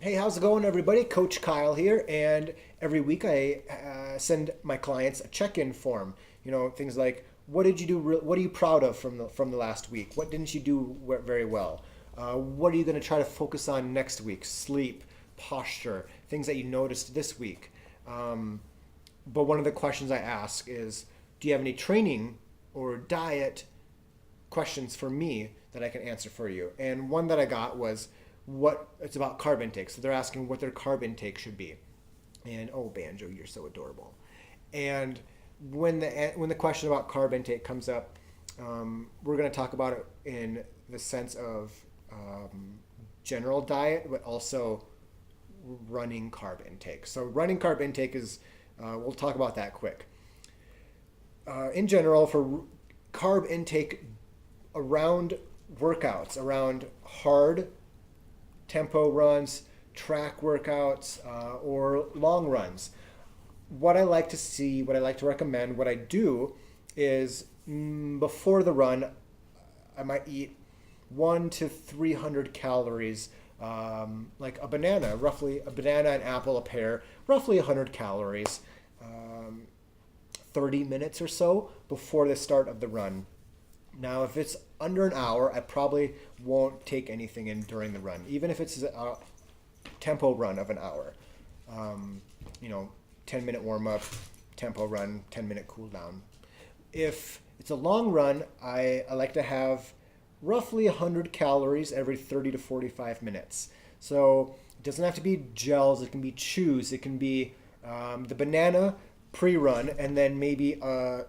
Hey, how's it going, everybody? Coach Kyle here, and every week I send my clients a check-in form. Things like, what did you do? What are you proud of from the last week? What didn't you do very well? What are you going to try to focus on next week? Sleep, posture, things that you noticed this week. But one of the questions I ask is, do you have any training or diet questions for me that I can answer for you? And one that I got was what it's about carb intake. So they're asking what their carb intake should be. And oh, Banjo, you're so adorable. And when the question about carb intake comes up, we're going to talk about it in the sense of general diet, but also running carb intake. So running carb intake is, we'll talk about that quick. In general, for carb intake around workouts, around hard tempo runs, track workouts, or long runs, what I like to see, what I like to recommend, what I do is before the run, I might eat 1 to 300 calories, like a banana, roughly a banana, an apple, a pear, roughly 100 calories, 30 minutes or so before the start of the run. Now, if it's under an hour, I probably won't take anything in during the run, even if it's a tempo run of an hour. 10-minute warm up, tempo run, 10-minute cool down. If it's a long run, I like to have roughly 100 calories every 30 to 45 minutes. So it doesn't have to be gels, it can be chews, it can be the banana pre-run, and then maybe a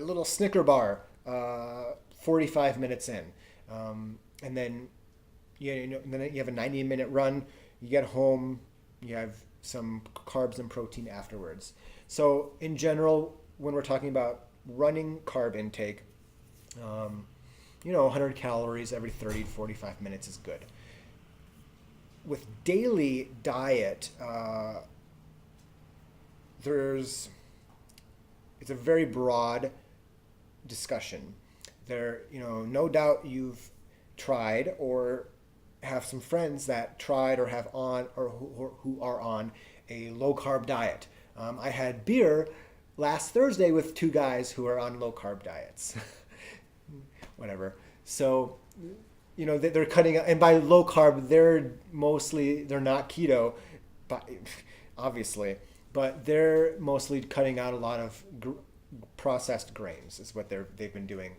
little Snicker bar 45 minutes in. And then then you have a 90-minute run, you get home, you have some carbs and protein afterwards. So in general, when we're talking about running carb intake, 100 calories every 30 to 45 minutes is good. With daily diet, it's a very broad discussion. No doubt you've tried or have some friends that tried or have on or who are on a low carb diet. I had beer last Thursday with two guys who are on low carb diets. Whatever. So, they're cutting, and by low carb, they're not keto, but obviously, but they're mostly cutting out a lot of processed grains is what they've been doing.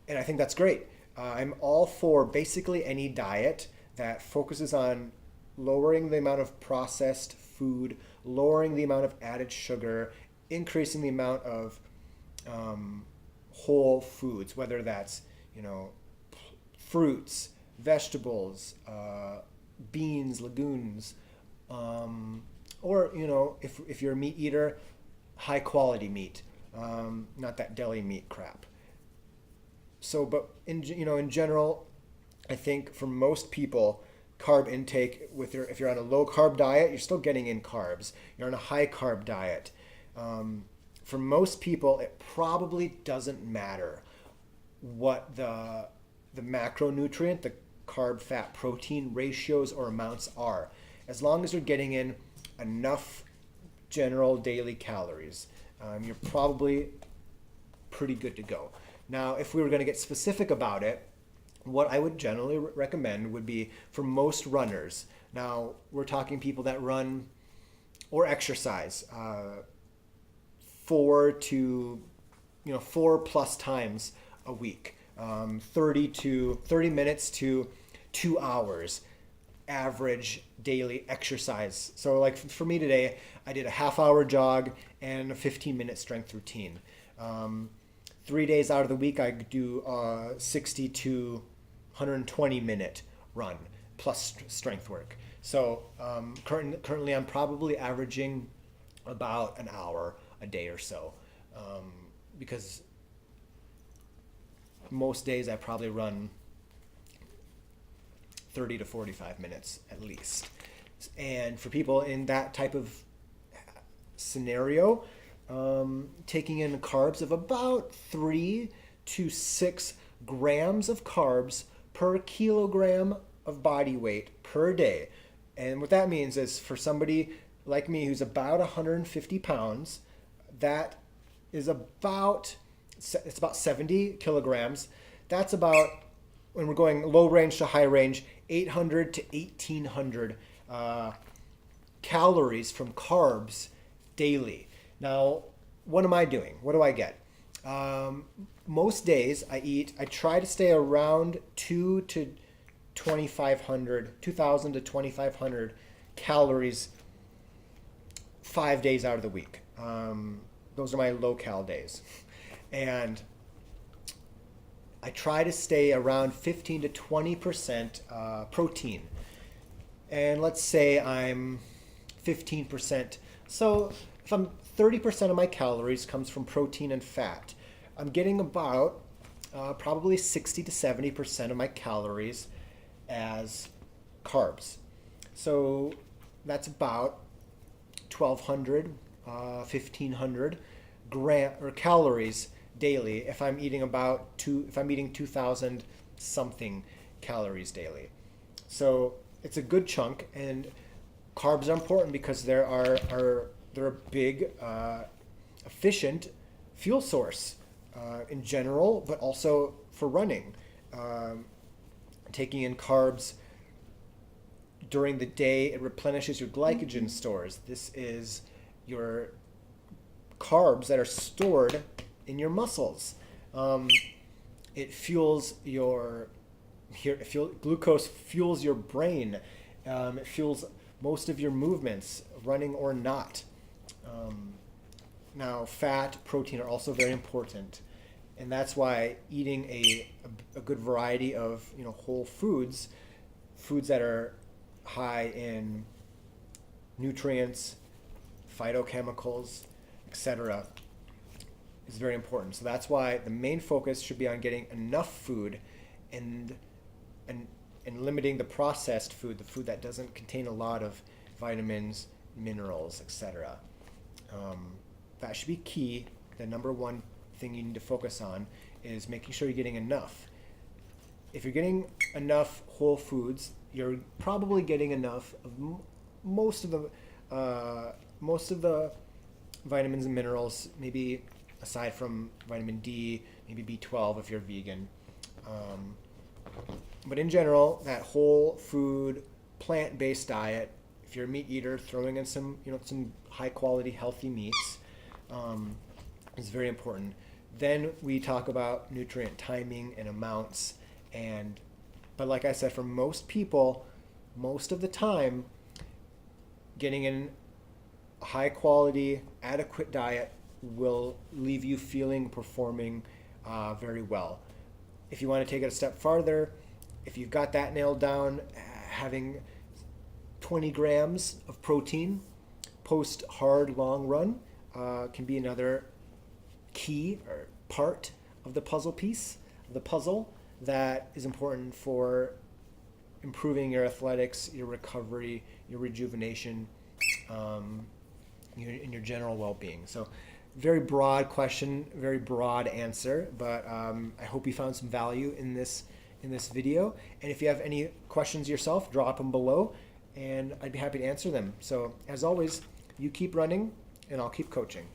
And I think that's great. I'm all for basically any diet that focuses on lowering the amount of processed food, lowering the amount of added sugar, increasing the amount of whole foods, whether that's, fruits, vegetables, beans, legumes, or, if you're a meat eater, high quality meat, not that deli meat crap. So, but in general, I think for most people, carb intake if you're on a low carb diet, you're still getting in carbs. You're on a high carb diet. For most people, it probably doesn't matter what the macronutrient, the carb, fat, protein ratios or amounts are, as long as you're getting in enough general daily calories. You're probably pretty good to go. Now, if we were going to get specific about it, what I would generally recommend would be for most runners. Now, we're talking people that run or exercise 4 plus times a week, 30 minutes to 2 hours average daily exercise. So like for me today, I did a half-hour jog and a 15-minute strength routine. 3 days out of the week, I do 60 to 120-minute run plus strength work. So currently, I'm probably averaging about an hour a day or so, because most days I probably run 30 to 45 minutes at least. And for people in that type of scenario, taking in carbs of about 3 to 6 grams of carbs per kilogram of body weight per day. And what that means is for somebody like me who's about 150 pounds, that is about, it's about 70 kilograms. That's about, when we're going low range to high range, 800 to 1800 calories from carbs daily. Now, what am I doing? What do I get? Most days I try to stay around 2000 to 2500 calories 5 days out of the week. Those are my low cal days. And I try to stay around 15 to 20% protein. And let's say I'm 15%. So if I'm 30% of my calories comes from protein and fat, I'm getting about probably 60 to 70% of my calories as carbs. So that's about 1200, 1500 calories daily if I'm eating if I'm eating 2000 something calories daily. So it's a good chunk, and carbs are important because they're a big efficient fuel source in general, but also for running. Taking in carbs during the day, it replenishes your glycogen stores. This is your carbs that are stored in your muscles. It fuels glucose fuels your brain. It fuels most of your movements, running or not. Now, fat, protein are also very important, and that's why eating a good variety of whole foods that are high in nutrients, phytochemicals, etc., is very important. So that's why the main focus should be on getting enough food and limiting the processed food, the food that doesn't contain a lot of vitamins, minerals, etc. That should be key. The number one thing you need to focus on is making sure you're getting enough. If you're getting enough whole foods, you're probably getting enough of most of the vitamins and minerals, maybe aside from vitamin D, maybe B12 if you're vegan. But in general, that whole food, plant-based diet, if you're a meat eater, throwing in some high quality, healthy meats is very important. Then we talk about nutrient timing and amounts. But like I said, for most people, most of the time, getting in a high quality, adequate diet will leave you performing very well. If you want to take it a step farther, if you've got that nailed down, having 20 grams of protein post hard long run can be another key or part of the puzzle that is important for improving your athletics, your recovery, your rejuvenation, and your general well-being. So very broad question, very broad answer, but I hope you found some value in this video. And if you have any questions yourself, drop them below and I'd be happy to answer them. So as always, you keep running and I'll keep coaching.